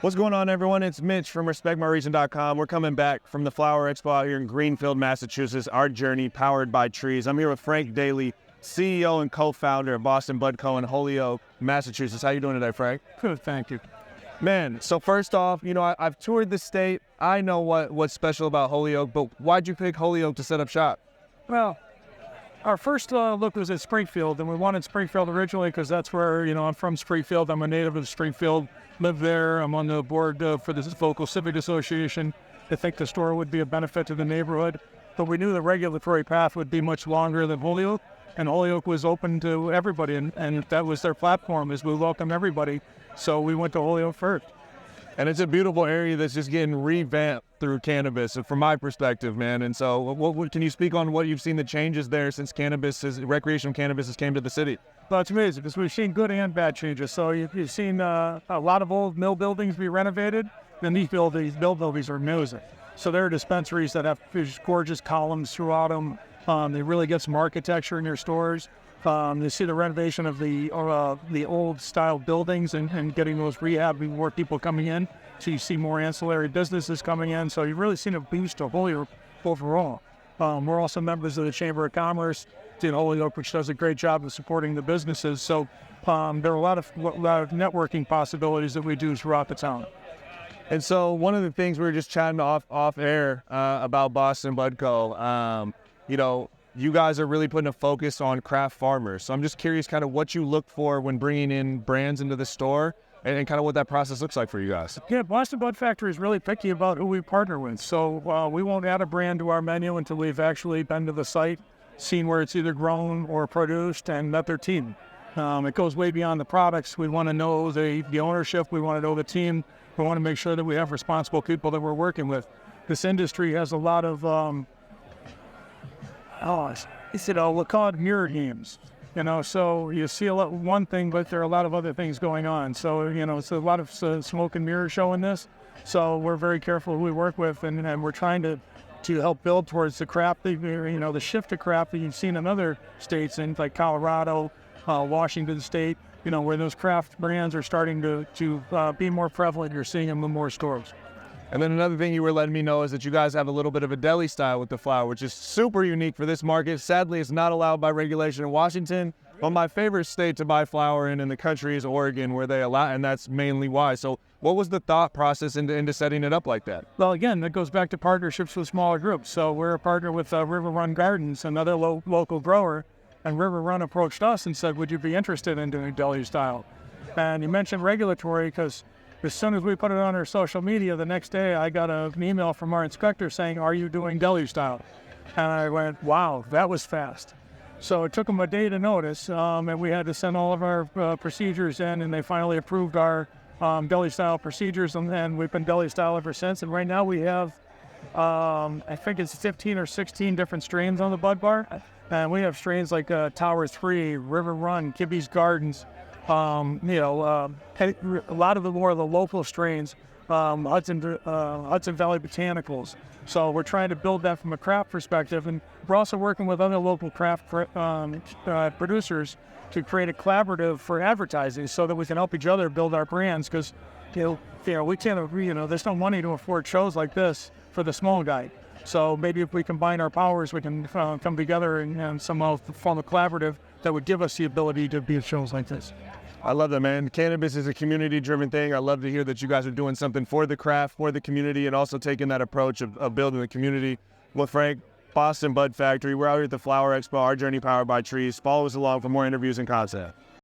What's going on, everyone? It's Mitch from RespectMyReason.com. We're coming back from the Flower Expo out here in Greenfield, Massachusetts. Our journey powered by trees. I'm here with Frank Daly, CEO and co-founder of Boston Bud Co. in Holyoke, Massachusetts. How you doing today, Frank? Good, thank you. Man, so first off, I've toured the state. I know what's special about Holyoke, but why'd you pick Holyoke to set up shop? Well, our first look was at Springfield, and we wanted Springfield originally because that's where, I'm from Springfield. I'm a native of Springfield, live there. I'm on the board for the local civic association. I think the store would be a benefit to the neighborhood, but we knew the regulatory path would be much longer than Holyoke, and Holyoke was open to everybody, and that was their platform, is we welcome everybody. So we went to Holyoke first. And it's a beautiful area that's just getting revamped through cannabis, from my perspective, man. And so what can you speak on what you've seen the changes there since recreational cannabis has came to the city? Well, it's amazing because we've seen good and bad changes. So you've seen a lot of old mill buildings be renovated, and these mill buildings are amazing. So there are dispensaries that have gorgeous columns throughout them. They really get some architecture in their stores. You see the renovation of the old style buildings and getting those rehabbing, more people coming in. So you see more ancillary businesses coming in. So you've really seen a boost to Holyoke overall. We're also members of the Chamber of Commerce in Holyoke, which does a great job of supporting the businesses. So there are a lot of networking possibilities that we do throughout the town. And so one of the things we were just chatting off air about Boston Bud Co. You guys are really putting a focus on craft farmers. So I'm just curious kind of what you look for when bringing in brands into the store and kind of what that process looks like for you guys. Yeah, Boston Bud Factory is really picky about who we partner with. So we won't add a brand to our menu until we've actually been to the site, seen where it's either grown or produced, and met their team. It goes way beyond the products. We want to know the ownership. We want to know the team. We want to make sure that we have responsible people that we're working with. This industry has a lot of we'll call it mirror games, so you see one thing, but there are a lot of other things going on. So, it's a lot of smoke and mirror show in this. So we're very careful who we work with, and we're trying to help build towards the craft, the shift to craft that you've seen in other states, in like Colorado, Washington State, where those craft brands are starting to be more prevalent. You're seeing them in more stores. And then another thing you were letting me know is that you guys have a little bit of a deli style with the flower, which is super unique for this market. Sadly, it's not allowed by regulation in Washington, but my favorite state to buy flower in the country is Oregon, where they allow, and that's mainly why. So what was the thought process into setting it up like that? Well, again, that goes back to partnerships with smaller groups. So we're a partner with River Run Gardens, another local grower, and River Run approached us and said, would you be interested in doing deli style? And you mentioned regulatory, because as soon as we put it on our social media, the next day I got an email from our inspector saying, are you doing deli style? And I went, wow, that was fast. So it took them a day to notice, and we had to send all of our procedures in, and they finally approved our deli style procedures, and we've been deli style ever since. And right now we have, I think it's 15 or 16 different strains on the Bud Bar. And we have strains like Tower 3, River Run, Kibbe's Gardens, a lot of the more of the local strains, Hudson Valley Botanicals. So we're trying to build that from a craft perspective, and we're also working with other local craft producers to create a collaborative for advertising, so that we can help each other build our brands. Because we can't, there's no money to afford shows like this for the small guy. So maybe if we combine our powers, we can come together and somehow form a collaborative that would give us the ability to be at shows like this. I love that, man. Cannabis is a community-driven thing. I love to hear that you guys are doing something for the craft, for the community, and also taking that approach of building the community. Well, Frank, Boston Bud Factory, we're out here at the Flower Expo, our journey powered by trees. Follow us along for more interviews and content.